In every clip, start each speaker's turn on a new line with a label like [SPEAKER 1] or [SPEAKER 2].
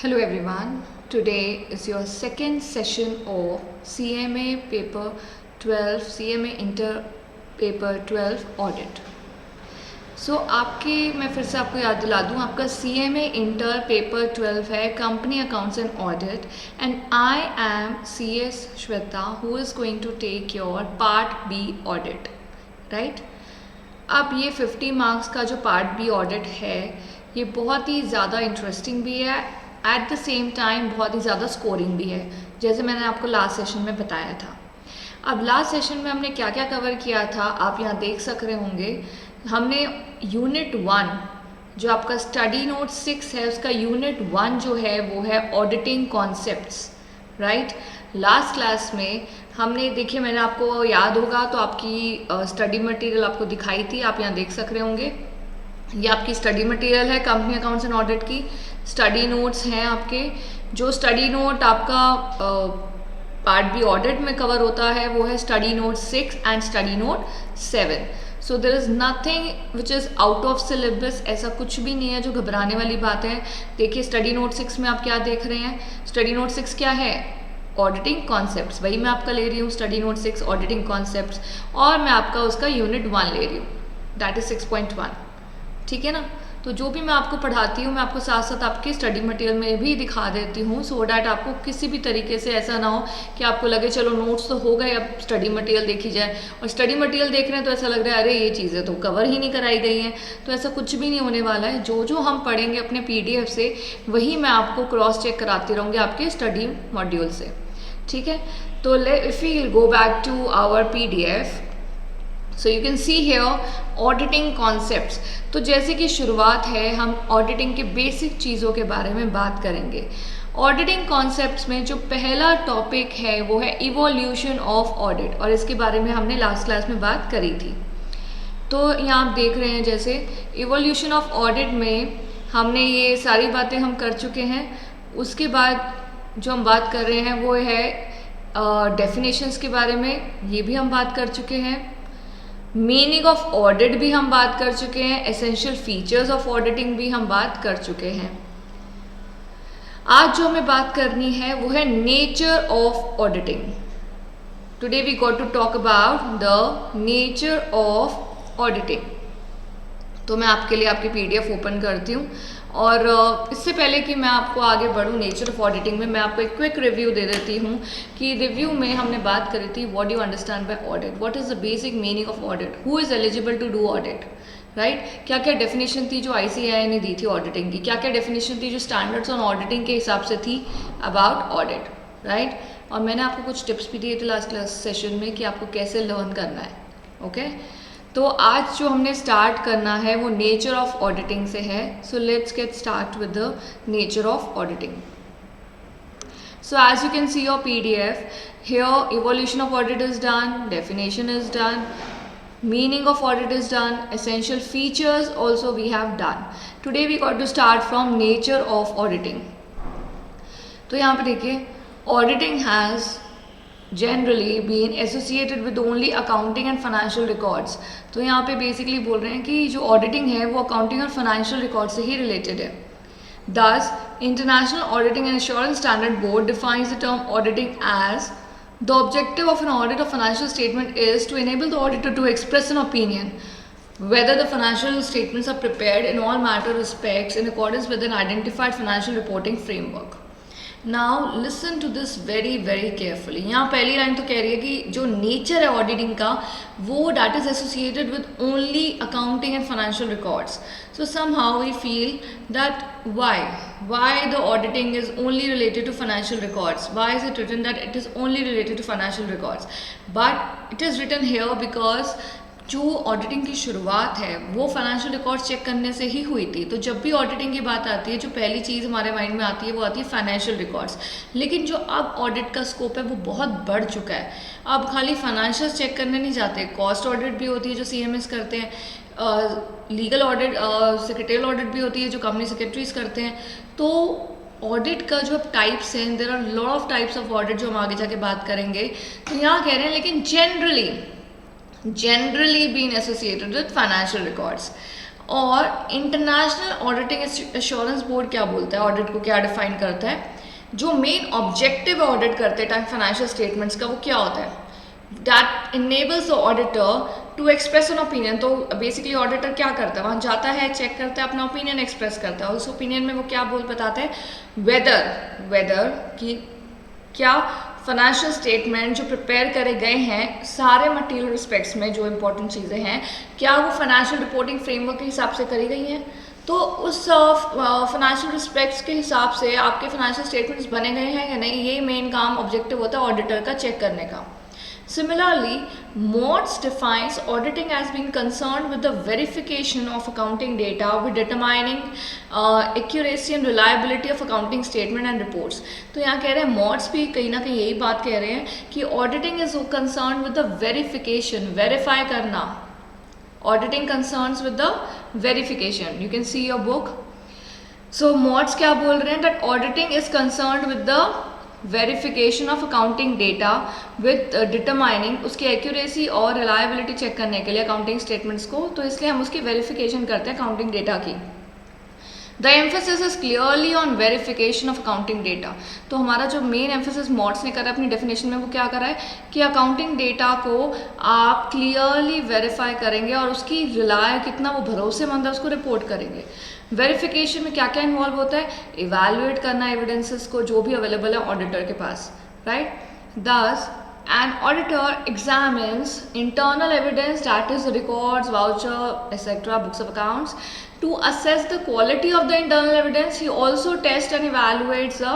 [SPEAKER 1] Hello everyone. Today is your second session of CMA paper 12 CMA Inter paper 12 audit. आपके मैं फिर से आपको याद दिला दूँ, आपका CMA इंटर पेपर 12 है company accounts and audit, and I am CS Shweta who is going to take your part B audit, right. अब ये 50 मार्क्स का जो पार्ट बी ऑडिट है ये बहुत ही ज़्यादा इंटरेस्टिंग भी है, एट द सेम टाइम बहुत ही ज़्यादा स्कोरिंग भी है, जैसे मैंने आपको लास्ट सेशन में बताया था। अब लास्ट सेशन में हमने क्या क्या कवर किया था आप यहाँ देख सक रहे होंगे। हमने यूनिट 1 जो आपका स्टडी नोट 6 है उसका यूनिट 1 जो है वो है auditing concepts, right. Last class में हमने देखिए, मैंने आपको याद होगा तो आपकी स्टडी मटेरियल आपको दिखाई थी, आप यहाँ देख सक रहे होंगे। ये आपकी स्टडी मटेरियल है कंपनी अकाउंट्स एंड ऑडिट की, स्टडी नोट्स हैं आपके। जो स्टडी नोट आपका पार्ट बी ऑडिट में कवर होता है वो है study note 6 and study note 7। So there is nothing which is out of syllabus, ऐसा कुछ भी नहीं है जो घबराने वाली बात है। देखिए स्टडी नोट 6 में आप क्या देख रहे हैं, स्टडी नोट 6 क्या है, ऑडिटिंग कॉन्सेप्ट्स, वही मैं आपका ले रही हूँ स्टडी नोट 6 ऑडिटिंग कॉन्सेप्ट्स, और मैं आपका उसका यूनिट 1 ले रही हूँ, दैट इज़ 6.1, ठीक है ना। तो जो भी मैं आपको पढ़ाती हूँ मैं आपको साथ साथ आपके स्टडी मटेरियल में भी दिखा देती हूँ, सो डैट आपको किसी भी तरीके से ऐसा ना हो कि आपको लगे चलो नोट्स तो हो गए अब स्टडी मटेरियल देखी जाए, और स्टडी मटेरियल देख रहे हैं तो ऐसा लग रहा है अरे ये चीज़ें तो कवर ही नहीं कराई गई हैं। तो ऐसा कुछ भी नहीं होने वाला है, जो जो हम पढ़ेंगे अपने PDF से वही मैं आपको क्रॉस चेक कराती रहूँगी आपके स्टडी मॉड्यूल से, ठीक है। तो if we go back to our PDF, so you can see here auditing concepts. तो जैसे कि शुरुआत है हम ऑडिटिंग के बेसिक चीज़ों के बारे में बात करेंगे। ऑडिटिंग कॉन्सेप्ट्स में जो पहला टॉपिक है वो है इवोल्यूशन ऑफ ऑडिट, और इसके बारे में हमने लास्ट क्लास में बात करी थी। तो यहाँ आप देख रहे हैं जैसे इवोल्यूशन ऑफ ऑडिट में हमने ये सारी बातें हम कर चुके हैं। उसके बाद जो हम बात कर रहे हैं वो है डेफिनेशंस के बारे में, ये भी हम बात कर चुके हैं। मीनिंग ऑफ ऑडिट भी हम बात कर चुके हैं, एसेंशियल फीचर्स ऑफ ऑडिटिंग भी हम बात कर चुके हैं। आज जो हमें बात करनी है वो है nature of auditing. Today we got to talk about the nature of auditing. तो मैं आपके लिए आपकी PDF ओपन करती हूँ, और इससे पहले कि मैं आपको आगे बढ़ूँ नेचर ऑफ ऑडिटिंग में, मैं आपको एक क्विक रिव्यू दे देती हूँ कि रिव्यू में हमने बात करी थी what you understand by audit, what is the basic meaning of audit, who is eligible to do audit, right. क्या क्या डेफिनेशन थी जो ICAI ने दी थी ऑडिटिंग की, क्या क्या डेफिनेशन थी जो स्टैंडर्ड्स ऑन ऑडिटिंग के हिसाब से थी अबाउट ऑडिट, राइट। और मैंने आपको कुछ टिप्स भी दिए थे लास्ट क्लास सेशन में कि आपको कैसे लर्न करना है, ओके। तो आज जो हमने स्टार्ट करना है वो नेचर ऑफ ऑडिटिंग से है। So let's get start with the nature of auditing. So as you can see your PDF, here evolution of audit is done, definition is done, meaning of audit is done, essential features also we have done. Today we got to start from nature of auditing. तो यहाँ पे देखिए auditing has generally been associated with only accounting and financial records. तो यहाँ पे basically बोल रहे हैं कि जो auditing है वो accounting और financial records से ही related है। Thus, International Auditing and Assurance Standard Board defines the term auditing as the objective of an audit of financial statement is to enable the auditor to express an opinion whether the financial statements are prepared in all matter respects in accordance with an identified financial reporting framework. Now listen to this very very carefully. यहाँ पहली line तो कह रही है कि जो nature है auditing का वो that is associated with only accounting and financial records. So somehow we feel that why the auditing is only related to financial records, why is it written that it is only related to financial records, but it is written here because जो auditing की शुरुआत है वो financial records check करने से ही हुई थी। तो जब भी ऑडिटिंग की बात आती है जो पहली चीज़ हमारे माइंड में आती है वो आती है फाइनेंशियल रिकॉर्ड्स। लेकिन जो अब ऑडिट का स्कोप है वो बहुत बढ़ चुका है। अब खाली फाइनेंशियल चेक करने नहीं जाते, कॉस्ट ऑडिट भी होती है जो CMS करते हैं, लीगल ऑडिट, सेक्रेटरियल ऑडिट भी होती है जो कंपनी सेक्रेटरीज करते हैं। तो ऑडिट का जो टाइप्स हैं, there are lot of types of audit जो हम आगे जाके बात करेंगे। तो यहाँ कह रहे हैं लेकिन generally been associated with financial records. और इंटरनेशनल ऑडिटिंग एश्योरेंस बोर्ड क्या बोलता है, ऑडिट को क्या डिफाइन करता है, जो मेन ऑब्जेक्टिव ऑडिट करते टाइम फाइनेंशियल स्टेटमेंट्स का, वो क्या होता है, that enables the auditor to express an opinion. तो बेसिकली ऑडिटर क्या करता है, वहाँ जाता है, चेक करता है, अपना ओपिनियन एक्सप्रेस करता है, और उस ओपिनियन में वो क्या बताता है, वेदर कि क्या फाइनेंशियल स्टेटमेंट जो प्रिपेयर करे गए हैं सारे मटेरियल रिस्पेक्ट्स में जो इंपॉर्टेंट चीज़ें हैं, क्या वो फाइनेंशियल रिपोर्टिंग फ्रेमवर्क के हिसाब से करी गई हैं। तो उस फाइनेंशियल रिस्पेक्ट्स के हिसाब से आपके फाइनेंशियल स्टेटमेंट्स बने गए हैं या नहीं, ये मेन काम ऑब्जेक्टिव होता है ऑडिटर का, चेक करने का। Similarly, MODS defines auditing as being concerned with the verification of accounting data with determining accuracy and reliability of accounting statement and reports। तो यहाँ कह रहे हैं MODS भी कहीं ना कहीं यही बात कह रहे हैं कि auditing is concerned with the verification, verify करना। Auditing concerns with the verification. You can see your book. So MODS क्या बोल रहे हैं, that auditing is concerned with the verification of accounting data with determining, उसकी accuracy और reliability check करने के लिए अकाउंटिंग स्टेटमेंट्स को, तो इसलिए हम उसकी वेरिफिकेशन करते हैं अकाउंटिंग डेटा की। The emphasis is clearly on verification of accounting data. तो हमारा जो मेन एम्फोसिस मॉड्स ने करा अपनी डेफिनेशन में, वो क्या करा है कि अकाउंटिंग डेटा को आप क्लियरली वेरीफाई करेंगे और उसकी रिलाय कितना वो भरोसेमंद है उसको रिपोर्ट करेंगे। वेरिफिकेशन में क्या क्या इन्वॉल्व होता है, इवैल्यूएट करना एविडेंसेस को जो भी अवेलेबल है ऑडिटर के पास, राइट। दस an auditor examines internal evidence, that is records, voucher, etc., books of accounts, to assess the quality of the internal evidence. He also tests and evaluates the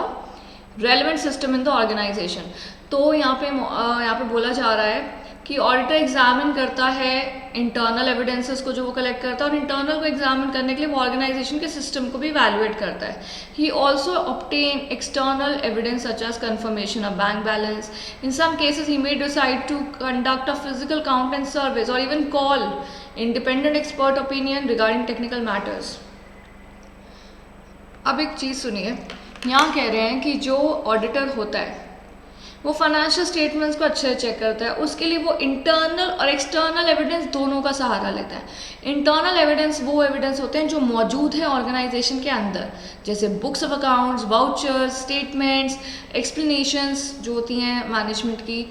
[SPEAKER 1] relevant system in the organization। तो यहाँ पे बोला जा रहा है कि auditor examine करता है इंटरनल एविडेंसेस को जो वो कलेक्ट करता है, और इंटरनल को एग्जामिन करने के लिए वो ऑर्गेनाइजेशन के सिस्टम को भी इवैल्यूएट करता है। He also obtain external evidence such as confirmation of bank balance. In some cases he may decide to conduct a physical count and service और even call independent expert opinion regarding technical matters. अब एक चीज़ सुनिए, यहाँ कह रहे हैं कि जो ऑडिटर होता है वो फाइनेंशियल स्टेटमेंट्स को अच्छे से चेक करता है, उसके लिए वो इंटरनल और एक्सटर्नल एविडेंस दोनों का सहारा लेता है। इंटरनल एविडेंस वो एविडेंस होते हैं जो मौजूद है ऑर्गेनाइजेशन के अंदर, जैसे books of accounts, vouchers, statements, explanations जो होती हैं मैनेजमेंट की,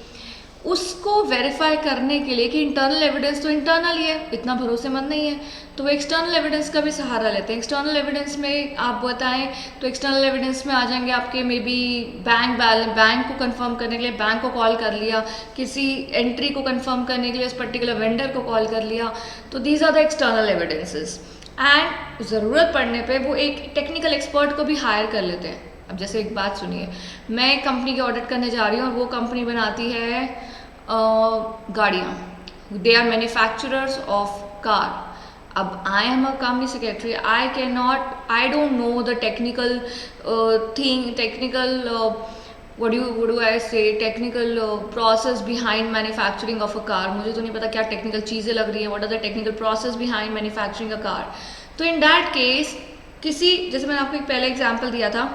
[SPEAKER 1] उसको वेरीफाई करने के लिए कि इंटरनल एविडेंस तो इंटरनल ही है, इतना भरोसेमंद नहीं है, तो वो एक्सटर्नल एविडेंस का भी सहारा लेते हैं। एक्सटर्नल एविडेंस में आप बताएं तो एक्सटर्नल एविडेंस में आ जाएंगे आपके मे बी बैंक को कंफर्म करने के लिए बैंक को कॉल कर लिया, किसी एंट्री को कंफर्म करने के लिए उस पर्टिकुलर वेंडर को कॉल कर लिया, तो these are the external evidences. And ज़रूरत पड़ने पर वो एक टेक्निकल एक्सपर्ट को भी हायर कर लेते हैं। अब जैसे एक बात सुनिए, मैं एक कंपनी की ऑडिट करने जा रही हूँ और वो कंपनी बनाती है गाड़ियाँ, they are manufacturers of car. अब I am a company secretary, I don't know the technical thing, technical what do I say, technical process behind manufacturing of a car. मुझे तो नहीं पता क्या टेक्निकल चीज़ें लग रही हैं, what are the technical process behind manufacturing a car. तो इन दैट केस किसी, जैसे मैंने आपको एक पहले एग्जाम्पल दिया था,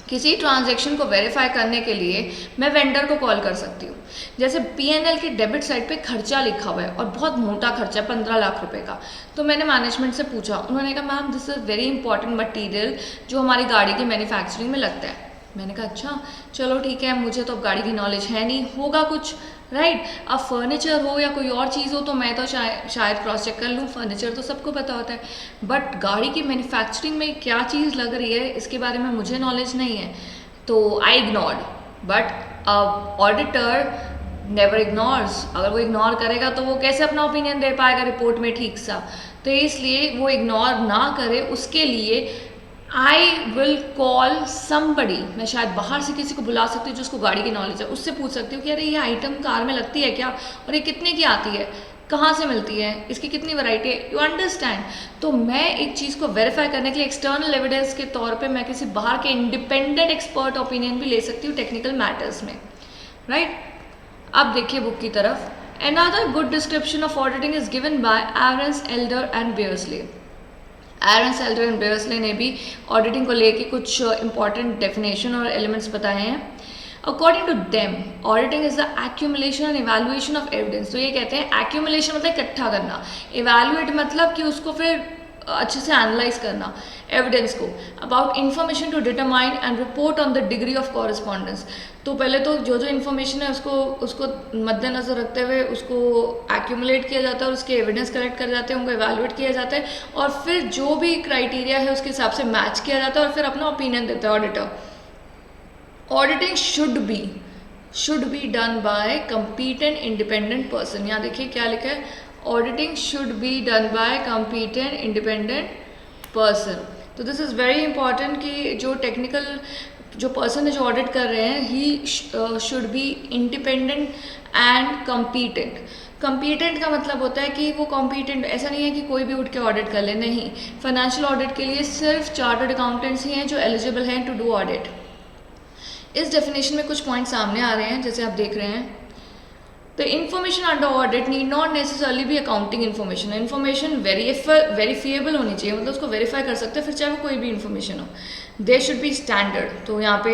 [SPEAKER 1] किसी ट्रांजैक्शन को वेरीफाई करने के लिए मैं वेंडर को कॉल कर सकती हूँ। जैसे P&L के डेबिट साइड पे खर्चा लिखा हुआ है और बहुत मोटा खर्चा है 15 लाख रुपए का, तो मैंने मैनेजमेंट से पूछा, उन्होंने कहा ma'am this is very important material जो हमारी गाड़ी की मैन्युफैक्चरिंग में लगता है। मैंने कहा अच्छा चलो ठीक है, मुझे तो अब गाड़ी की नॉलेज है नहीं, होगा कुछ, राइट। अब फर्नीचर हो या कोई और चीज़ हो तो मैं तो शायद क्रॉस चेक कर लूँ, फर्नीचर तो सबको पता होता है, बट गाड़ी की मैन्युफैक्चरिंग में क्या चीज़ लग रही है इसके बारे में मुझे नॉलेज नहीं है, तो I ignored. But auditor never ignores, अगर वो इग्नोर करेगा तो वो कैसे अपना ओपिनियन दे पाएगा रिपोर्ट में ठीक सा, तो इसलिए वो इग्नोर ना करे, उसके लिए आई विल कॉल समबडी, मैं शायद बाहर से किसी को बुला सकती हूँ जिसको गाड़ी की नॉलेज है, उससे पूछ सकती हूँ कि अरे ये आइटम कार में लगती है क्या, और ये कितने की आती है, कहाँ से मिलती है, इसकी कितनी वैरायटी है, यू अंडरस्टैंड। तो मैं एक चीज़ को वेरीफाई करने के लिए एक्सटर्नल एविडेंस के तौर पे मैं किसी बाहर के इंडिपेंडेंट एक्सपर्ट ओपिनियन भी ले सकती हूँ टेक्निकल मैटर्स में, राइट। अब देखिए बुक की तरफ, another good description of auditing is given by Arens, Elder and Beasley. Arens, Elder and Beasley ने भी ऑडिटिंग को लेके कुछ इंपॉर्टेंट डेफिनेशन और एलिमेंट्स बताए हैं। According to them auditing is the accumulation and evaluation of evidence. तो ये कहते हैं एक्यूमुलेशन मतलब इकट्ठा करना, इवैल्यूएट मतलब कि उसको फिर अच्छे से एनालाइज करना एविडेंस को, about information to determine and report on the degree of correspondence. तो पहले तो जो जो इन्फॉर्मेशन है उसको मद्देनजर रखते हुए उसको एक्यूमुलेट किया जाता है और उसके एविडेंस कलेक्ट कर जाते हैं, उनको एवेलुएट किया जाता है और फिर जो भी क्राइटेरिया है उसके हिसाब से मैच किया जाता है और फिर अपना ओपिनियन देता है auditor. Auditing should be done by competent independent person. यहाँ देखिए क्या लिखा है, auditing should be done by competent independent person. तो दिस इज़ वेरी इंपॉर्टेंट कि जो टेक्निकल जो पर्सन है जो ऑडिट कर रहे हैं he should be independent and competent. Competent का मतलब होता है कि वो कॉम्पिटेंट, ऐसा नहीं है कि कोई भी उठ के ऑडिट कर ले, नहीं। फाइनेंशियल ऑडिट के लिए सिर्फ चार्टर्ड अकाउंटेंट्स ही हैं जो एलिजिबल हैं टू डू ऑडिट। इस डेफिनेशन में कुछ पॉइंट सामने आ रहे हैं जैसे आप देख रहे हैं। The information under audit need not necessarily भी अकाउंटिंग इन्फॉर्मेशन। इन्फॉर्मेशन वेरीफिएबल होनी चाहिए, मतलब उसको वेरीफाई कर सकते हैं फिर चाहे वो कोई भी इन्फॉर्मेशन हो। They should be standard. तो यहाँ पे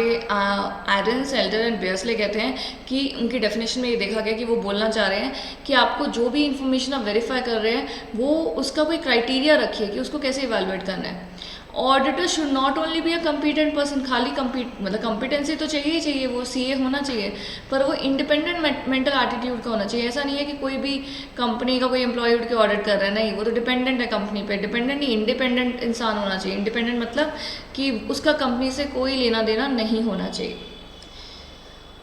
[SPEAKER 1] एरन्स, एल्डर एंड बेयर्सले कहते हैं कि उनकी डेफिनेशन में ये देखा गया कि वो बोलना चाह रहे हैं कि आपको जो भी इन्फॉर्मेशन आप वेरीफाई कर रहे हैं वो उसका कोई क्राइटेरिया रखिए कि उसको कैसे इवेलुएट करना है। Auditor should not only be a competent person, खाली मतलब कम्पिटेंसी तो चाहिए ही चाहिए, वो सीए होना चाहिए, पर वो इंडिपेंडेंट मेंटल एटीट्यूड का होना चाहिए। ऐसा नहीं है कि कोई भी कंपनी का कोई एम्प्लॉय उठ के ऑडिट कर रहा है, नहीं, वो तो डिपेंडेंट है कंपनी पे। डिपेंडेंट नहीं, इंडिपेंडेंट इंसान होना चाहिए। इंडिपेंडेंट मतलब कि उसका कंपनी से कोई लेना देना नहीं होना चाहिए।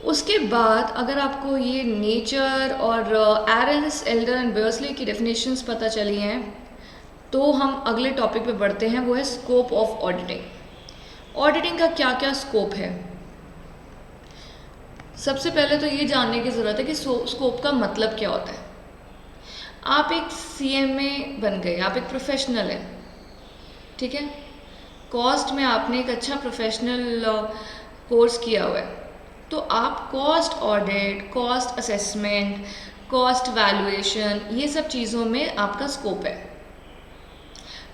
[SPEAKER 1] उसके बाद अगर आपको ये नेचर और एरन्स, एल्डर एंड बेयर्सले की डेफिनेशंस पता चली हैं तो हम अगले टॉपिक पे बढ़ते हैं, वो है स्कोप ऑफ ऑडिटिंग। ऑडिटिंग का क्या क्या स्कोप है। सबसे पहले तो ये जानने की ज़रूरत है कि स्कोप का मतलब क्या होता है। आप एक सीएमए बन गए, आप एक प्रोफेशनल हैं, ठीक है, कॉस्ट में आपने एक अच्छा प्रोफेशनल कोर्स किया हुआ है, तो आप cost audit, cost assessment, cost valuation, ये सब चीज़ों में आपका स्कोप है।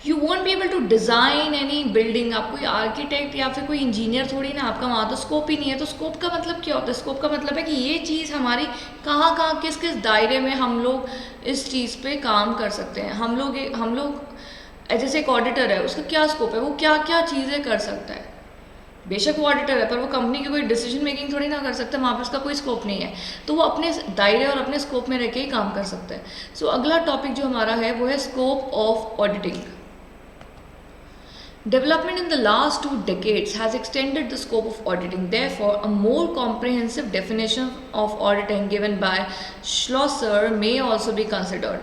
[SPEAKER 1] You want be able to design any building. आप कोई आर्किटेक्ट या फिर कोई इंजीनियर थोड़ी ना, आपका वहाँ तो स्कोप ही नहीं है। तो स्कोप का मतलब क्या होता है? स्कोप का मतलब है कि ये चीज़ हमारी कहाँ कहाँ किस किस दायरे में हम लोग इस चीज़ पे काम कर सकते हैं। हम लोग जैसे एक ऑडिटर है, उसका क्या स्कोप है, वो क्या क्या चीज़ें कर सकता है। बेशक वो ऑडिटर है पर वो कंपनी की कोई डिसीजन मेकिंग थोड़ी ना कर सकता, वहाँ पर उसका कोई स्कोप नहीं है, तो वो अपने दायरे और अपने स्कोप में रह के ही काम कर सकता है। सो अगला टॉपिक जो हमारा है वो है scope of auditing. Development in the last 2 decades has extended the scope of auditing. Therefore, a more comprehensive definition of auditing given by Schlosser may also be considered.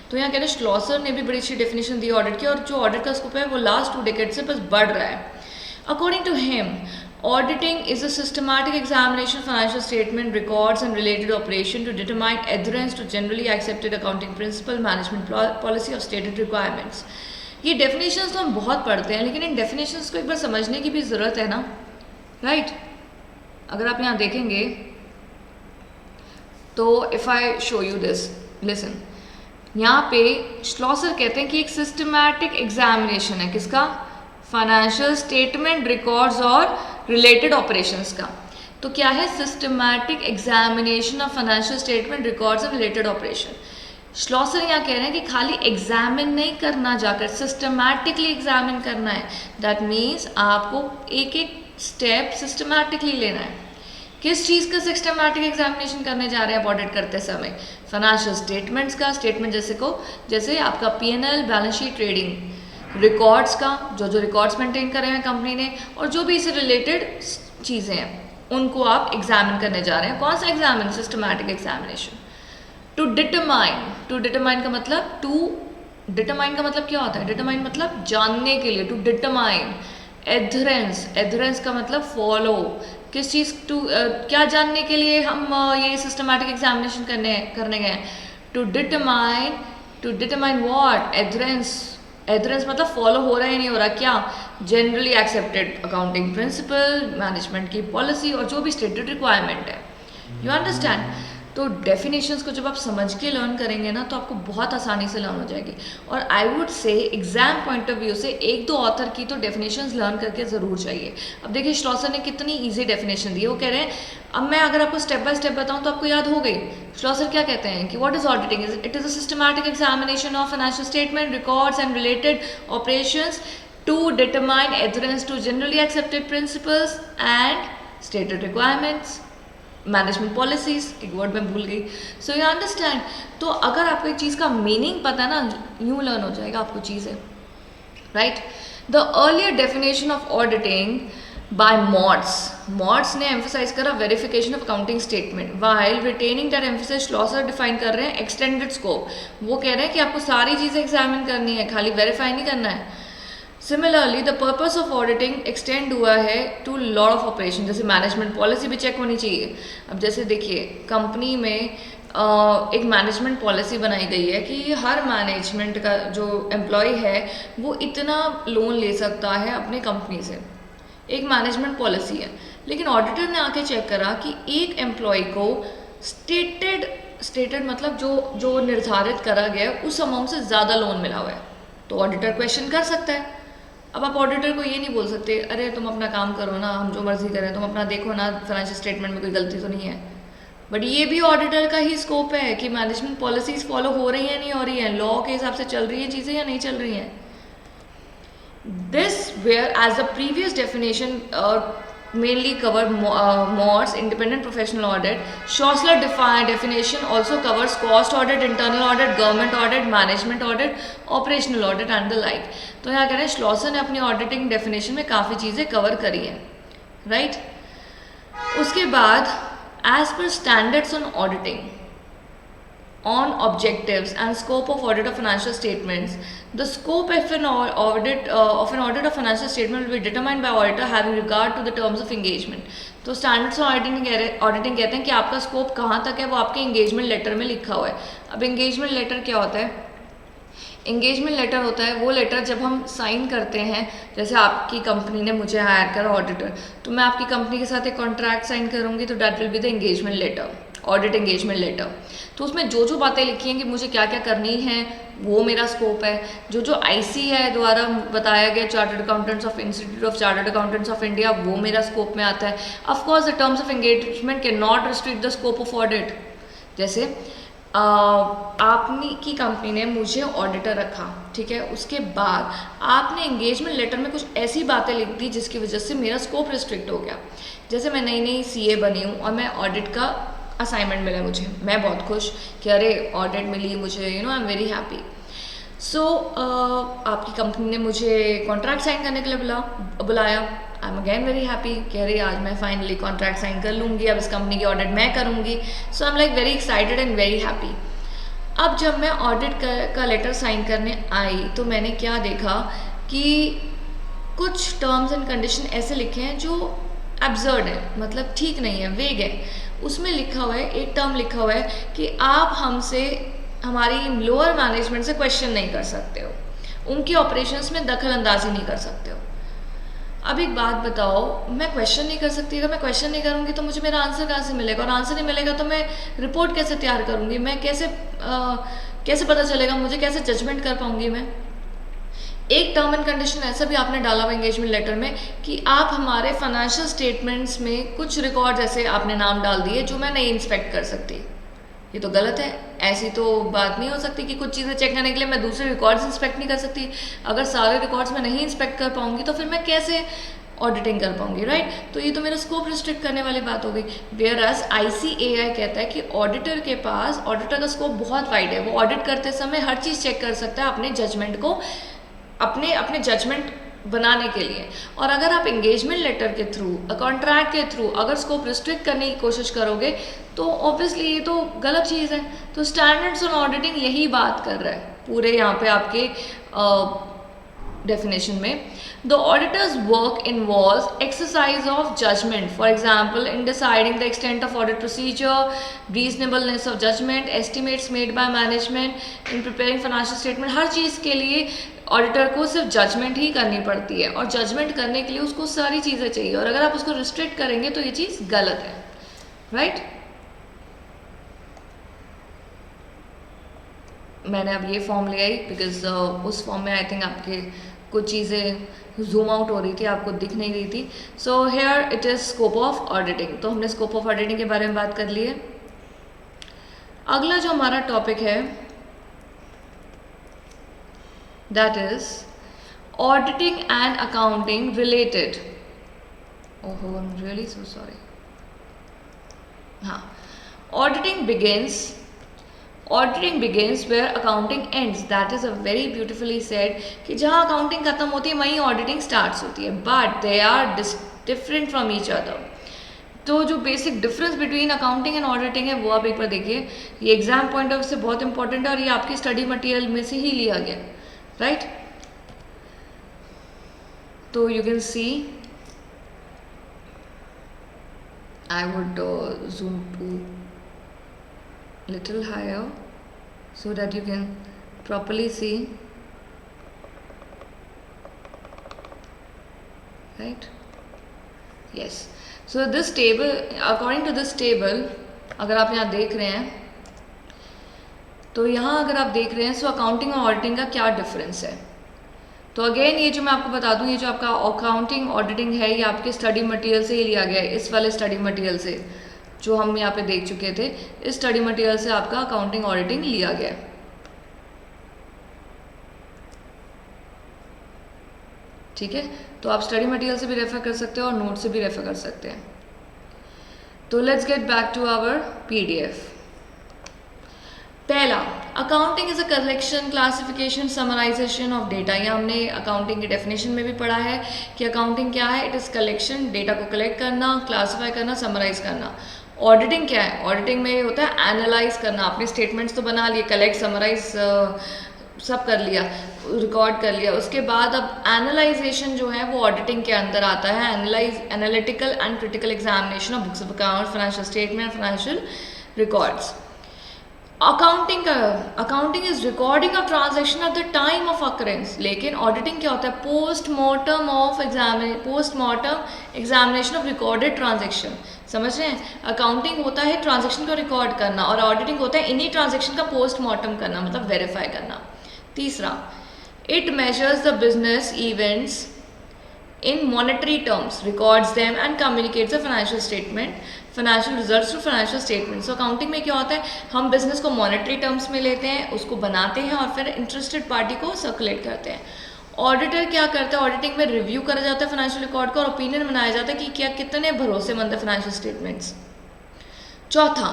[SPEAKER 1] तो यहाँ कहते हैं Schlosser ने भी बड़ी अच्छी definition दी ऑडिट की, और जो ऑडिट का स्कोप है वो लास्ट 2 decades से बस बढ़ रहा है। According to him, auditing is a systematic examination of financial statement, records and related operation to determine adherence to generally accepted accounting principle, management policy or stated requirements. ये definitions तो हम बहुत पढ़ते हैं, लेकिन इन डेफिनेशंस को एक बार समझने की भी ज़रूरत है ना, राइट? अगर आप यहाँ देखेंगे तो if I show you this, listen, यहाँ पे श्लॉसर कहते हैं कि एक सिस्टमैटिक एग्जामिनेशन है किसका? फाइनेंशियल स्टेटमेंट, रिकॉर्ड्स और रिलेटेड ऑपरेशंस का। तो क्या है? Systematic examination of financial statement, records और रिलेटेड ऑपरेशन। श्लॉसर यहाँ कह रहे हैं कि खाली एग्जामिन नहीं करना, जाकर सिस्टमैटिकली एग्जामिन करना है। दैट मीन्स आपको एक एक स्टेप सिस्टमैटिकली लेना है। किस चीज़ का सिस्टमैटिक एग्जामिनेशन करने जा रहे हैं ऑडिट करते समय? फाइनेंशियल स्टेटमेंट्स का, स्टेटमेंट जैसे आपका PNL, balance sheet, trading, records का, जो रिकॉर्ड्स मेंटेन करे हैं कंपनी ने, और जो भी इससे रिलेटेड चीज़ें हैं उनको आप एग्जामिन करने जा रहे हैं। कौन सा examine? Systematic examination. To determine का मतलब डिटरमाइन का मतलब क्या होता है? डिटरमाइन मतलब जानने के लिए, टू डिटरमाइन। एडहेरेंस का मतलब फॉलो, किस चीज़ क्या जानने के लिए हम ये सिस्टमैटिक एग्जामिनेशन करने गए हैं? To determine what? एडहेरेंस मतलब फॉलो हो रहा है नहीं हो रहा, क्या? Generally accepted accounting principle, management की पॉलिसी और जो भी स्टेटेड रिक्वायरमेंट है। You understand? तो डेफिनेशंस को जब आप समझ के लर्न करेंगे ना तो आपको बहुत आसानी से लर्न हो जाएगी। और I would say exam point of view से एक दो ऑथर की तो डेफिनेशंस लर्न करके ज़रूर चाहिए। अब देखिए श्लॉसर ने कितनी ईजी डेफिनेशन दी है, वो कह रहे हैं, अब मैं अगर आपको स्टेप बाय स्टेप बताऊं तो आपको याद हो गई। श्लॉसर क्या कहते हैं कि what is auditing, it is a systematic examination of financial statement, records and related operations to determine adherence to generally accepted principles and stated requirements, management policies, एक वर्ड मैं भूल गई। सो यू अंडरस्टैंड, तो अगर आपको एक चीज़ का meaning पता है ना, यूँ लर्न हो जाएगा आपको चीज़ें, right. The earlier definition of auditing by Mautz ने एम्फोसाइज करा verification of accounting statement, while retaining that emphasise Schlosser define कर रहे हैं एक्सटेंडेड स्कोप। वो कह रहे हैं कि आपको सारी चीज़ें एग्जामिन करनी है, खाली वेरीफाई नहीं करना है। Similarly the purpose of auditing extend हुआ है टू लॉट ऑफ ऑपरेशन, जैसे मैनेजमेंट पॉलिसी भी चेक होनी चाहिए। अब जैसे देखिए कंपनी में एक मैनेजमेंट पॉलिसी बनाई गई है कि हर मैनेजमेंट का जो एम्प्लॉय है वो इतना लोन ले सकता है अपने कंपनी से, एक मैनेजमेंट पॉलिसी है। लेकिन ऑडिटर ने आके चेक करा कि एक एम्प्लॉय को स्टेटेड मतलब जो निर्धारित करा गया है उस अमाउंट से ज़्यादा लोन मिला हुआ है, तो ऑडिटर क्वेश्चन कर सकता है। अब आप ऑडिटर को ये नहीं बोल सकते अरे तुम अपना काम करो ना, हम जो मर्जी करें, तुम अपना देखो ना फाइनेंशियल स्टेटमेंट में कोई गलती तो नहीं है। बट ये भी ऑडिटर का ही स्कोप है कि मैनेजमेंट पॉलिसीज फॉलो हो रही हैं नहीं हो रही हैं, लॉ के हिसाब से चल रही हैं चीज़ें या नहीं चल रही हैं। This where as the previous definition mainly cover MORS, independent professional audit. Schlossler definition also covers cost audit, internal audit, government audit, management audit, operational audit and the like. तो यहाँ कह रहे हैं श्लॉसर ने अपनी ऑडिटिंग डेफिनेशन में काफ़ी चीज़ें कवर करी हैं, राइट। उसके बाद as per standards on auditing, on objectives and scope of audit of financial statements, the scope of an audit of financial statement will be determined by auditor having regard to the terms of engagement. तो standards on auditing कहते हैं कि आपका scope कहाँ तक है वो आपके एंगेजमेंट लेटर में लिखा हुआ है। अब एंगेजमेंट लेटर क्या होता है? एंगेजमेंट लेटर होता है वो लेटर जब हम साइन करते हैं, जैसे आपकी कंपनी ने मुझे हायर करा ऑडिटर, तो मैं आपकी कंपनी के साथ एक कॉन्ट्रैक्ट साइन करूँगी, तो that will be the engagement letter, audit engagement letter. तो उसमें जो जो बातें लिखी हैं कि मुझे क्या क्या करनी है वो मेरा स्कोप है। जो ICAI द्वारा बताया गया, chartered accountants of institute of chartered accountants of India, वो मेरा स्कोप में आता है। Of course the terms of engagement can not restrict the scope of audit. जैसे आपने की कंपनी ने मुझे ऑडिटर रखा, ठीक है, उसके बाद आपने एंगेजमेंट लेटर में कुछ ऐसी बातें लिख दी जिसकी वजह से मेरा स्कोप रिस्ट्रिक्ट हो गया। जैसे मैं नई CA बनी हूँ और मैं ऑडिट का असाइनमेंट मिला मुझे, मैं बहुत खुश कि अरे ऑडिट मिली मुझे, आई एम वेरी हैप्पी। सो आपकी कंपनी ने मुझे कॉन्ट्रैक्ट साइन करने के लिए बुलाया, I am again very happy कि अरे आज मैं फाइनली कॉन्ट्रैक्ट साइन कर लूँगी, अब इस कंपनी की ऑडिट मैं करूँगी। So I am like very excited and very happy. अब जब मैं ऑडिट का लेटर साइन करने आई तो मैंने क्या देखा कि कुछ टर्म्स एंड कंडीशन ऐसे लिखे हैं जो एब्सर्ड है, मतलब ठीक नहीं है, वेग है। उसमें लिखा हुआ है, एक टर्म लिखा हुआ है कि आप हमसे हमारी लोअर मैनेजमेंट से क्वेश्चन नहीं कर सकते हो, उनकी ऑपरेशंस में दखल अंदाजी नहीं कर सकते हो। अब एक बात बताओ, मैं क्वेश्चन नहीं कर सकती, अगर मैं क्वेश्चन नहीं करूँगी तो मुझे मेरा आंसर कहाँ से मिलेगा, और आंसर नहीं मिलेगा तो मैं रिपोर्ट कैसे तैयार करूँगी, मैं कैसे पता चलेगा मुझे, कैसे जजमेंट कर पाऊँगी मैं। एक टर्म एंड कंडीशन ऐसा भी आपने डाला हुआ एंगेजमेंट लेटर में कि आप हमारे फाइनेंशियल स्टेटमेंट्स में कुछ रिकॉर्ड ऐसे आपने नाम डाल दिए जो मैं नहीं इंस्पेक्ट कर सकती। ये तो गलत है, ऐसी तो बात नहीं हो सकती कि कुछ चीज़ें चेक करने के लिए मैं दूसरे रिकॉर्ड्स इंस्पेक्ट नहीं कर सकती। अगर सारे रिकॉर्ड्स मैं नहीं इंस्पेक्ट कर पाऊंगी तो फिर मैं कैसे ऑडिटिंग कर पाऊंगी, राइट। तो ये तो मेरा स्कोप रिस्ट्रिक्ट करने वाली बात हो गई। वेयरएज ICAI कहता है कि ऑडिटर के पास, ऑडिटर का स्कोप बहुत वाइड है, वो ऑडिट करते समय हर चीज़ चेक कर सकता है अपने जजमेंट को, अपने जजमेंट बनाने के लिए। और अगर आप एंगेजमेंट लेटर के थ्रू, कॉन्ट्रैक्ट के थ्रू अगर स्कोप रिस्ट्रिक्ट करने की कोशिश करोगे तो ऑब्वियसली ये तो गलत चीज़ है। तो स्टैंडर्ड्स ऑन ऑडिटिंग यही बात कर रहा है पूरे यहाँ पे आपके डेफिनेशन में। The auditor's work involves exercise of judgement, for example in deciding the extent of audit procedure, reasonableness of judgement, estimates made by management in preparing financial statement. हर चीज़ के लिए ऑडिटर को सिर्फ जजमेंट ही करनी पड़ती है, और जजमेंट करने के लिए उसको सारी चीज़ें चाहिए, और अगर आप उसको रिस्ट्रिक्ट करेंगे तो ये चीज़ गलत है, राइट। मैंने अब ये फॉर्म ले आई बिकॉज उस फॉर्म में आई थिंक आपके कुछ चीज़ें जूम आउट हो रही थी, आपको दिख नहीं रही थी. So here it is scope of auditing. तो हमने स्कोप ऑफ ऑडिटिंग के बारे में बात कर ली है. अगला जो हमारा टॉपिक है that is auditing and accounting related. ओहो, I am really so sorry. हाँ, auditing begins where accounting ends. That is a very beautifully said कि जहाँ अकाउंटिंग खत्म होती है वहीं ऑडिटिंग स्टार्ट्स होती है. But they are different from each other. तो जो basic difference between accounting and auditing है वो आप एक बार देखिए. ये एग्जाम पॉइंट ऑफ व्यू से बहुत इंपॉर्टेंट है और ये आपकी स्टडी मटेरियल में से ही लिया गया, राइट. तो you can C I would zoom to little higher so that you can properly see, right. Yes, so this table, according to this table, अगर आप यहाँ देख रहे हैं तो यहाँ अगर आप देख रहे हैं सो अकाउंटिंग और ऑडिटिंग का क्या डिफरेंस है. तो अगेन ये जो मैं आपको बता दूं, ये जो आपका अकाउंटिंग ऑडिटिंग है ये आपके स्टडी मटेरियल से ही लिया गया है. इस वाले स्टडी मटेरियल से जो हम यहाँ पे देख चुके थे, इस स्टडी मटेरियल से आपका अकाउंटिंग ऑडिटिंग लिया गया है. ठीक है, तो आप स्टडी मटेरियल से भी रेफर कर सकते हो और नोट से भी रेफर कर सकते हैं. तो let's get back to our PDF. पहला, accounting is a collection, classification, summarisation of data. ये हमने अकाउंटिंग की डेफिनेशन में भी पढ़ा है कि अकाउंटिंग क्या है. इट इज़ कलेक्शन, डेटा को कलेक्ट करना, क्लासीफाई करना, समराइज करना. ऑडिटिंग क्या है? ऑडिटिंग में ये होता है एनालाइज करना. आपने स्टेटमेंट्स तो बना लिए, कलेक्ट, समराइज सब कर लिया, रिकॉर्ड कर लिया. उसके बाद अब एनालाइजेशन जो है वो ऑडिटिंग के अंदर आता है. Analytical and critical examination of books of account, financial statement, financial records. Accounting is recording of transaction at the time of occurrence. लेकिन ऑडिटिंग क्या होता है? Postmortem examination of recorded transaction. समझ रहे हैं? अकाउंटिंग होता है ट्रांजेक्शन को रिकॉर्ड करना और ऑडिटिंग होता है इन्हीं ट्रांजेक्शन का पोस्टमार्टम करना, मतलब वेरीफाई करना. तीसरा, it measures the business events in monetary terms, records them and communicates the financial statement, financial results to financial statement. So accounting में क्या होता है? हम business को monetary terms में लेते हैं, उसको बनाते हैं और फिर interested party को circulate करते हैं. ऑडिटर क्या करता है? ऑडिटिंग में रिव्यू करा जाता है फाइनेंशियल रिकॉर्ड का और ओपिनियन बनाया जाता है कि क्या कितने भरोसेमंद है फाइनेंशियल स्टेटमेंट्स. चौथा,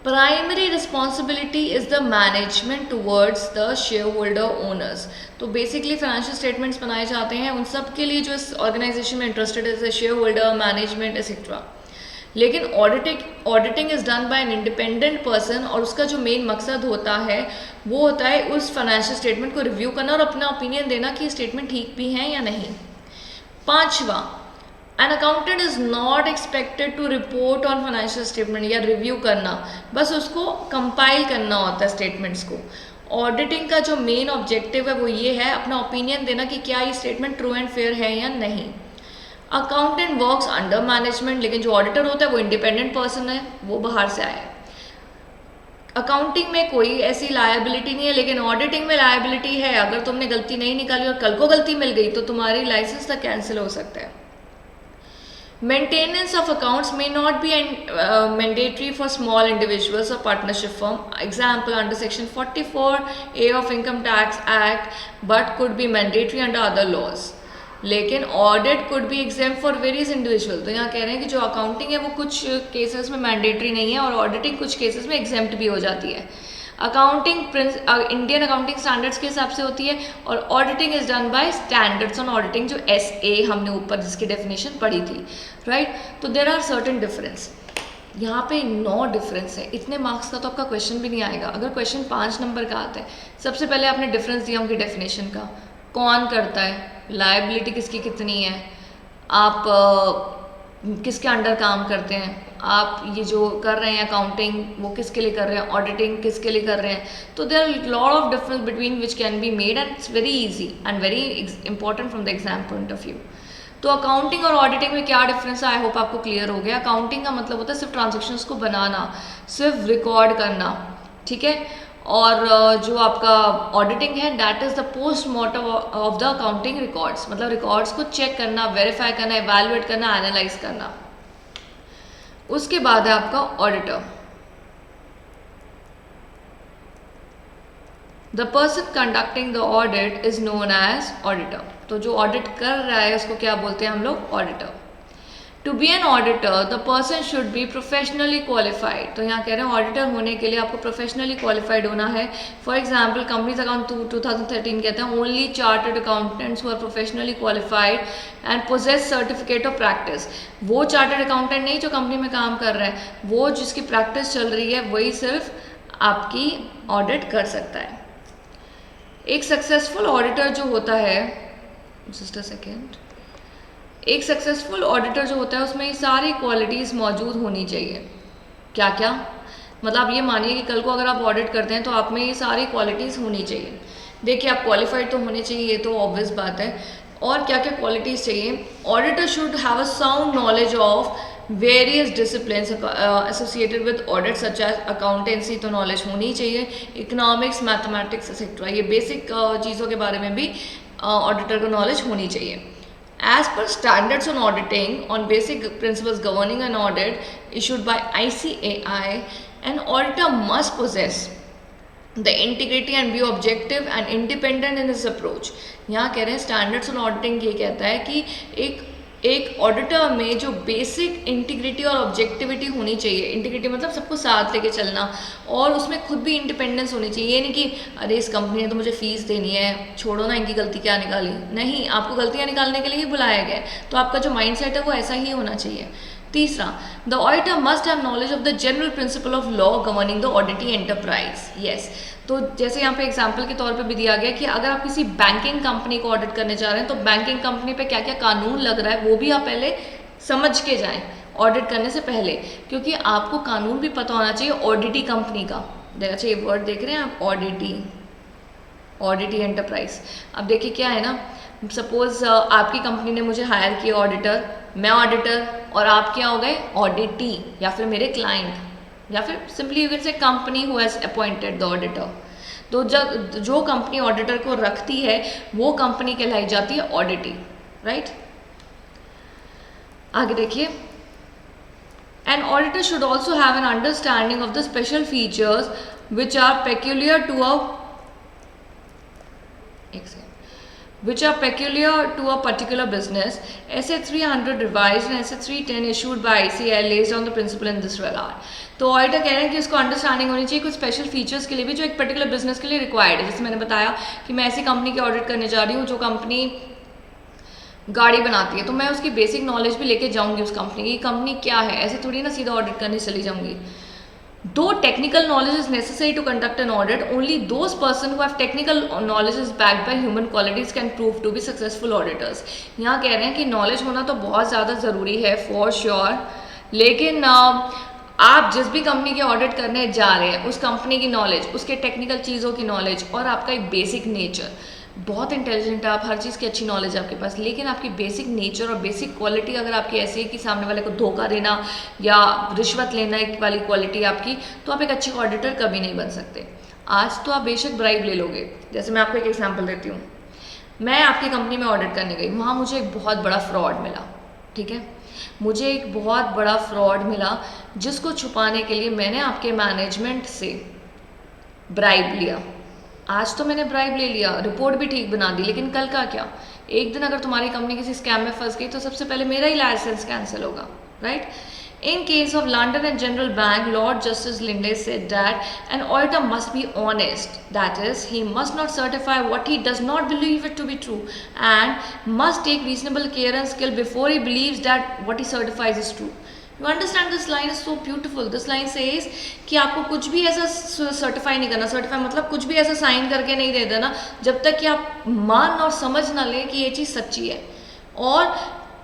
[SPEAKER 1] primary responsibility is the management towards the share holder owners. तो बेसिकली फाइनेंशियल स्टेटमेंट्स बनाए जाते हैं उन सब के लिए जो इस ऑर्गेनाइजेशन में इंटरेस्टेड है, शेयर होल्डर, मैनेजमेंट एक्सेट्रा. लेकिन auditing is done by an independent person और उसका जो मेन मकसद होता है वो होता है उस फाइनेंशियल स्टेटमेंट को रिव्यू करना और अपना ओपिनियन देना कि स्टेटमेंट ठीक भी है या नहीं. पांचवा, an accountant is not expected to report on financial statement या रिव्यू करना, बस उसको कंपाइल करना होता है स्टेटमेंट्स को. ऑडिटिंग का जो मेन ऑब्जेक्टिव है वो ये है अपना ओपिनियन देना कि क्या ये स्टेटमेंट ट्रू एंड फेयर है या नहीं. अकाउंटेंट वर्क्स अंडर मैनेजमेंट, लेकिन जो ऑडिटर होता है वो इंडिपेंडेंट पर्सन है, वो बाहर से आया है. अकाउंटिंग में कोई ऐसी लायबिलिटी नहीं है, लेकिन ऑडिटिंग में लायबिलिटी है. अगर तुमने गलती नहीं निकाली और कल को गलती मिल गई तो तुम्हारी लाइसेंस तक कैंसिल हो सकता है. Maintenance of accounts may not be mandatory for small individuals or partnership firm. Example under section 44A of Income Tax Act, but could be mandatory under other laws. लेकिन audit could be exempt for various individual. तो यहाँ कह रहे हैं कि जो accounting है वो कुछ केसेस में मैंडेटरी नहीं है और ऑडिटिंग कुछ केसेस में एग्जाम्प्ट भी हो जाती है. अकाउंटिंग इंडियन अकाउंटिंग स्टैंडर्ड्स के हिसाब से होती है और auditing is done by standards on auditing, जो SA हमने ऊपर जिसकी डेफिनेशन पढ़ी थी, राइट. तो देयर आर सर्टेन डिफरेंस. यहाँ पे 9 डिफरेंस है. इतने मार्क्स का तो आपका क्वेश्चन भी नहीं आएगा. अगर क्वेश्चन 5 नंबर का आता है, सबसे पहले आपने डिफरेंस दिया उनकी डेफिनेशन का, कौन करता है, लायबिलिटी किसकी कितनी है, आप किसके अंडर काम करते हैं, आप ये जो कर रहे हैं अकाउंटिंग वो किसके लिए कर रहे हैं, ऑडिटिंग किसके लिए कर रहे हैं. तो there are lot of difference between which can be made and it's very easy and very important from the exam point of view. तो अकाउंटिंग और ऑडिटिंग में क्या डिफरेंस है, आई होप आपको क्लियर हो गया. अकाउंटिंग का मतलब होता है सिर्फ ट्रांजेक्शन्स को बनाना, सिर्फ रिकॉर्ड करना, ठीक है. और जो आपका ऑडिटिंग है that is the postmortem of the accounting records, मतलब रिकॉर्ड्स को चेक करना, वेरीफाई करना, इवैल्यूएट करना, एनालाइज करना। उसके बाद है आपका auditor. The person conducting the audit is known as auditor. तो जो ऑडिट कर रहा है उसको क्या बोलते हैं हम लोग? Auditor. To be an auditor the person should be professionally qualified. तो यहाँ कह रहे हैं ऑडिटर होने के लिए आपको प्रोफेशनली क्वालिफाइड होना है। फॉर एग्जाम्पल कंपनीज अकाउंट 2013 कहते हैं only chartered accountants who are professionally qualified and possess certificate of practice. वो चार्टर्ड अकाउंटेंट नहीं जो कंपनी में काम कर रहा है, वो जिसकी प्रैक्टिस चल रही है वही सिर्फ आपकी ऑडिट कर सकता है। एक सक्सेसफुल ऑडिटर जो होता है, जस्ट अ सेकेंड, एक सक्सेसफुल ऑडिटर जो होता है उसमें ये सारी क्वालिटीज़ मौजूद होनी चाहिए। क्या क्या? मतलब आप ये मानिए कि कल को अगर आप ऑडिट करते हैं तो आप में ये सारी क्वालिटीज़ होनी चाहिए। देखिए, आप क्वालिफाइड तो होने चाहिए, ये तो ऑब्वियस बात है। और क्या क्या क्वालिटीज़ चाहिए? Auditor should have a sound knowledge of various disciplines associated with audit such as accountancy, तो नॉलेज होनी चाहिए। इकोनॉमिक्स, मैथमेटिक्स एक्सेट्रा, ये बेसिक चीज़ों के बारे में भी ऑडिटर को नॉलेज होनी चाहिए। As per standards on auditing on basic principles governing an audit issued by ICAI, an auditor must possess the integrity and be objective and independent in his approach। यहाँ कह रहे हैं स्टैंडर्ड्स ऑन ऑडिटिंग ये कहता है कि एक auditor में जो बेसिक इंटीग्रिटी और ऑब्जेक्टिविटी होनी चाहिए। इंटीग्रिटी मतलब सबको साथ लेके चलना, और उसमें खुद भी इंडिपेंडेंस होनी चाहिए। ये नहीं कि अरे इस कंपनी ने तो मुझे फीस देनी है, छोड़ो ना, इनकी गलती क्या निकाली। नहीं, आपको गलतियाँ निकालने के लिए ही बुलाया गया है, तो आपका जो माइंडसेट है वो ऐसा ही होना चाहिए। तीसरा, the auditor must have knowledge of the general principle of law governing the auditing enterprise. Yes, तो जैसे यहाँ पे एग्जाम्पल के तौर पे भी दिया गया कि अगर आप किसी बैंकिंग कंपनी को ऑडिट करने जा रहे हैं तो बैंकिंग कंपनी पे क्या क्या कानून लग रहा है वो भी आप पहले समझ के जाएं ऑडिट करने से पहले, क्योंकि आपको कानून भी पता होना चाहिए ऑडिटी कंपनी का। अच्छा, ये वर्ड देख रहे हैं आप, ऑडिटी एंटरप्राइज। अब देखिए क्या है ना, सपोज आपकी कंपनी ने मुझे हायर किया ऑडिटर, मैं ऑडिटर और आप क्या हो गए? ऑडिटी, या फिर मेरे क्लाइंट, या फिर simply you can say company who has appointed the auditor. तो जब जो कंपनी ऑडिटर को रखती है वो कंपनी कहलाई जाती है ऑडिटी, राइट। आगे देखिए, an auditor should also have an understanding of the special features which are peculiar to which are peculiar to a particular business. SA 300 revised and SA 310 issued by ICAI lays down the principle in this regard। तो auditor कह रहे हैं कि उसको understanding होनी चाहिए कुछ special features के लिए भी जो एक पर्टिकुलर बिजनेस के लिए रिक्वायर्ड है। जैसे मैंने बताया कि मैं ऐसी कंपनी की ऑडिट करने जा रही हूँ जो कंपनी गाड़ी बनाती है, तो मैं उसकी बेसिक नॉलेज भी लेके जाऊँगी उस कंपनी की, कंपनी क्या है। ऐसे थोड़ी ना सीधा ऑडिट करने चली जाऊँगी। Though technical knowledge is necessary to conduct an audit, only those persons who have technical knowledge is backed by human qualities can prove to be successful auditors। यहाँ कह रहे हैं कि नॉलेज होना तो बहुत ज़्यादा ज़रूरी है फॉर श्योर, लेकिन आप जिस भी कंपनी के ऑडिट करने जा रहे हैं उस कंपनी की नॉलेज, उसके टेक्निकल चीज़ों की नॉलेज और आपका एक बेसिक नेचर, बहुत इंटेलिजेंट है आप, हर चीज़ की अच्छी नॉलेज है आपके पास, लेकिन आपकी बेसिक नेचर और बेसिक क्वालिटी अगर आपकी ऐसी है कि सामने वाले को धोखा देना या रिश्वत लेना एक वाली क्वालिटी आपकी, तो आप एक अच्छी ऑडिटर कभी नहीं बन सकते। आज तो आप बेशक ब्राइब ले लोगे। जैसे मैं आपको एक एग्जांपल देती हूँ, मैं आपकी कंपनी में ऑडिट करने गई, वहाँ मुझे एक बहुत बड़ा फ्रॉड मिला, ठीक है, मुझे एक बहुत बड़ा फ्रॉड मिला जिसको छुपाने के लिए मैंने आपके मैनेजमेंट से ब्राइब लिया। आज तो मैंने ब्राइब ले लिया, रिपोर्ट भी ठीक बना दी, लेकिन कल का क्या? एक दिन अगर तुम्हारी कंपनी किसी स्कैम में फंस गई तो सबसे पहले मेरा ही लाइसेंस कैंसिल होगा, right. In case of London and General Bank, Lord Justice Linde said that an auditor must be honest. That is, he must not certify what he does not believe it to be true, and must take reasonable care and skill before he believes that what he certifies is true. You understand, this line is so beautiful. This line says कि आपको कुछ भी ऐसा certify नहीं करना। Certify मतलब कुछ भी ऐसा साइन करके नहीं दे देना जब तक कि आप मान और समझ ना लें कि ये चीज़ सच्ची है, और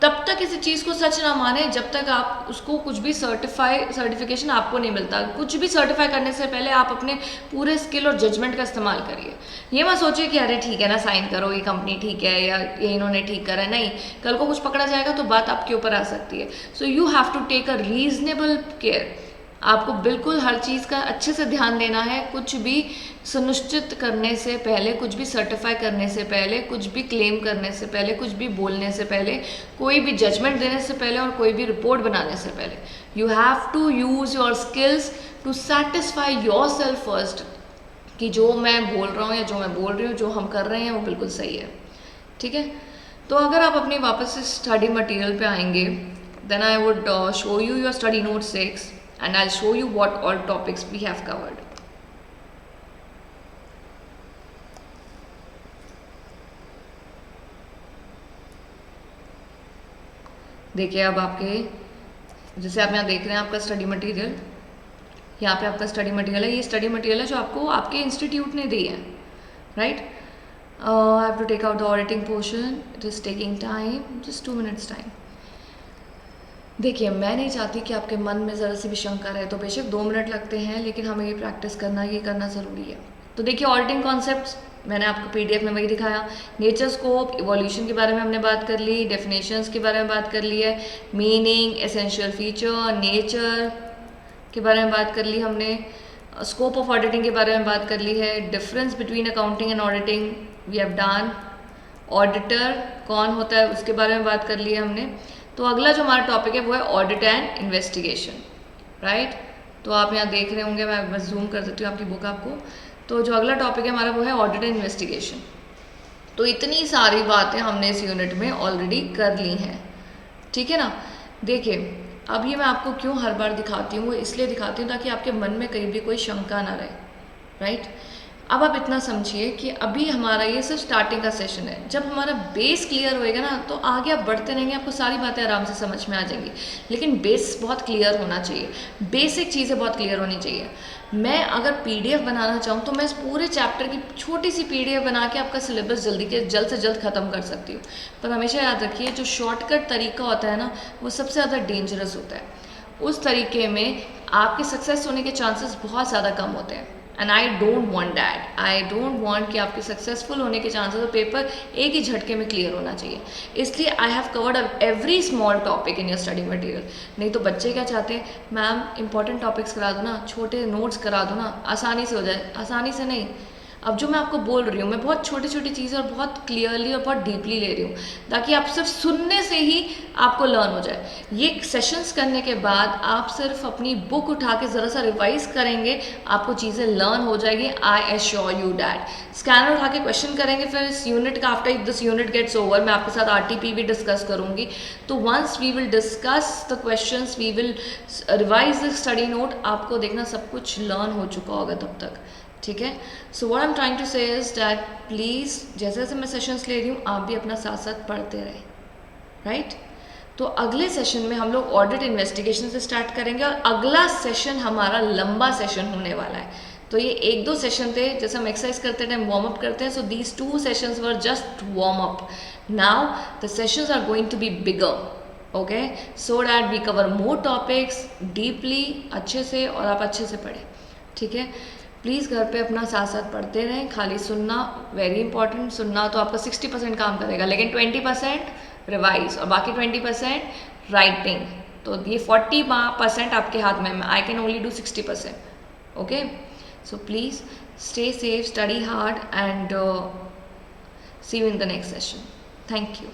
[SPEAKER 1] तब तक किसी चीज़ को सच ना माने जब तक आप उसको कुछ भी सर्टिफिकेशन आपको नहीं मिलता। कुछ भी सर्टिफाई करने से पहले आप अपने पूरे स्किल और जजमेंट का इस्तेमाल करिए। ये मत सोचिए कि अरे ठीक है ना, साइन करो, ये कंपनी ठीक है या ये इन्होंने ठीक करा है। नहीं, कल को कुछ पकड़ा जाएगा तो बात आपके ऊपर आ सकती है। So you have to take a reasonable care. आपको बिल्कुल हर चीज़ का अच्छे से ध्यान देना है। कुछ भी सुनिश्चित करने से पहले, कुछ भी सर्टिफाई करने से पहले, कुछ भी क्लेम करने से पहले, कुछ भी बोलने से पहले, कोई भी जजमेंट देने से पहले और कोई भी रिपोर्ट बनाने से पहले, you have to use your skills to satisfy yourself first कि जो मैं बोल रहा हूँ या जो मैं बोल रही हूँ, जो हम कर रहे हैं वो बिल्कुल सही है। ठीक है, तो अगर आप अपनी वापस से स्टडी मटेरियल पे आएंगे, then I would show you your study note 6 and I'll show you what all topics we have covered. देखिए अब आपके, जैसे आप यहाँ देख रहे हैं आपका स्टडी मटेरियल, यहाँ पे आपका स्टडी मटेरियल है। ये स्टडी मटेरियल है जो आपको आपके इंस्टीट्यूट ने दी है, right. I have to take out the auditing portion, it is taking time, just 2 minutes time. देखिए मैं नहीं चाहती कि आपके मन में ज़रा सी भी शंका रहे, तो बेशक 2 मिनट लगते हैं, लेकिन हमें ये प्रैक्टिस करना, ये करना ज़रूरी है। तो देखिए ऑडिटिंग कॉन्सेप्ट्स मैंने आपको पीडीएफ में वही दिखाया। नेचर स्कोप, इवोल्यूशन के बारे में हमने बात कर ली, डेफिनेशंस के बारे में बात कर ली है, मीनिंग, एसेंशियल फीचर, नेचर के बारे में बात कर ली हमने, स्कोप ऑफ ऑडिटिंग के बारे में बात कर ली है, difference between accounting and auditing we have done, auditor कौन होता है उसके बारे में बात कर ली है हमने। तो अगला जो हमारा टॉपिक है वो है ऑडिट एंड इन्वेस्टिगेशन, राइट। तो आप यहाँ देख रहे होंगे, मैं बस जूम कर देती हूँ आपकी बुक आपको। तो जो अगला टॉपिक है हमारा वो है ऑडिट एंड इन्वेस्टिगेशन। तो इतनी सारी बातें हमने इस यूनिट में ऑलरेडी कर ली हैं, ठीक है ना। देखिए अब ये मैं आपको क्यों हर बार दिखाती हूँ, वो इसलिए दिखाती हूँ ताकि आपके मन में कहीं भी कोई शंका ना रहे, राइट। अब आप इतना समझिए कि अभी हमारा ये सिर्फ स्टार्टिंग का सेशन है। जब हमारा बेस क्लियर होएगा ना, तो आगे आप बढ़ते रहेंगे, आपको सारी बातें आराम से समझ में आ जाएंगी। लेकिन बेस बहुत क्लियर होना चाहिए, बेसिक चीज़ें बहुत क्लियर होनी चाहिए। मैं अगर पीडीएफ बनाना चाहूँ तो मैं इस पूरे चैप्टर की छोटी सी पीडीएफ बना के आपका सिलेबस जल्द से जल्द ख़त्म कर सकती हूँ। पर हमेशा याद रखिए, जो शॉर्टकट तरीका होता है ना, वो सबसे ज़्यादा डेंजरस होता है। उस तरीके में आपके सक्सेस होने के चांसेस बहुत ज़्यादा कम होते हैं। And I don't want that, I don't want कि आपके सक्सेसफुल होने के चांसेस और पेपर एक ही झटके में क्लियर होना चाहिए। इसलिए I have covered every small topic in your study material. नहीं तो बच्चे क्या चाहते हैं, मैम इंपॉर्टेंट टॉपिक्स करा दो ना, छोटे नोट्स करा दो ना, आसानी से हो जाए। आसानी से नहीं, अब जो मैं आपको बोल रही हूँ, मैं बहुत छोटी छोटी चीज़ें और बहुत क्लियरली और बहुत डीपली ले रही हूँ, ताकि आप सिर्फ सुनने से ही आपको लर्न हो जाए। ये सेशंस करने के बाद आप सिर्फ अपनी बुक उठा के ज़रा सा रिवाइज करेंगे, आपको चीज़ें लर्न हो जाएगी। I assure you that. Scanner उठा के क्वेश्चन करेंगे, फिर इस यूनिट का after this unit gets over मैं आपके साथ आरटीपी भी डिस्कस करूँगी। तो once we will discuss the questions, we will revise the study note, आपको देखना सब कुछ लर्न हो चुका होगा तब तक, ठीक है। So what I am trying to say is that please जैसे जैसे मैं सेशंस ले रही हूँ, आप भी अपना साथ साथ पढ़ते रहे, राइट। तो अगले सेशन में हम लोग ऑडिट इन्वेस्टिगेशन से स्टार्ट करेंगे, और अगला सेशन हमारा लंबा सेशन होने वाला है। तो ये 1-2 सेशन थे, जैसे हम एक्सरसाइज करते टाइम वार्म अप करते हैं, so these 2 sessions were just warm up. Now the sessions are going to be bigger, okay, so that we cover more topics deeply, अच्छे से, और आप अच्छे से पढ़ें, ठीक है। प्लीज़ घर पे अपना साथ साथ पढ़ते रहें। खाली सुनना वेरी इंपॉर्टेंट, सुनना तो आपका 60% काम करेगा, लेकिन 20% रिवाइज और बाकी 20% राइटिंग। तो ये 40% आपके हाथ में, I can only do 60%, okay. So please stay safe, study hard, and see you in the next session. Thank you.